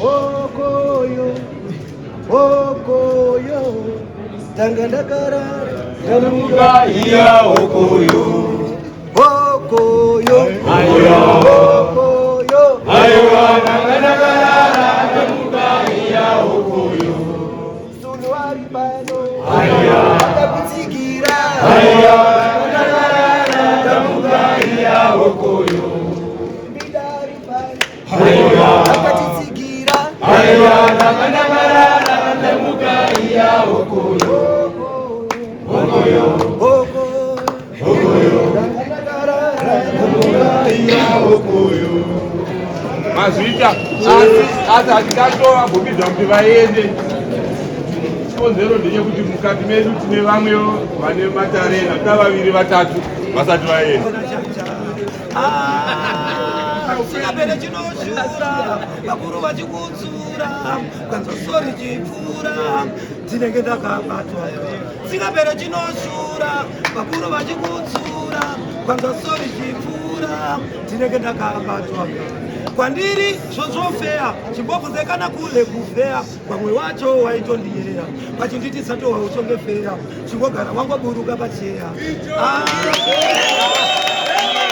Okoyo, Okoyo, Tangandakara, Tamuga, iya Okoyo, Okoyo, ayo, Okoyo, ayo, Tangandakara, Tamuga, iya Okoyo, Suluari Bano, ayo, Atakutsigira, ayo, Tangandakara, Tamuga, iya Okoyo, Bidari Bano, ayo, Atakutsigira, ayo, Tangandakara, Tamuga, iya Okoyo, Okoyo, Okoyo, mazvita asi hatikatova kubvisa kuti vaende. Chikonzero ndechekuti mukati medu tine vamwewo vane matarenda, tavaviri vatatu vasati vaenda. Sikapere chinoshura vakuru vachikudzura kwanza sori chipfura tinenge takabatwa. Sikapere chinoshura vakuru vachikudzura kwanza sori chipfura tinenge takabatwa. Kwandiri zvozvofeya chimbobvunzekana kule kufeya pamwe wacho waitondiyera pachinditi sato wauchongefeya chingogara wangoburuka pacheya.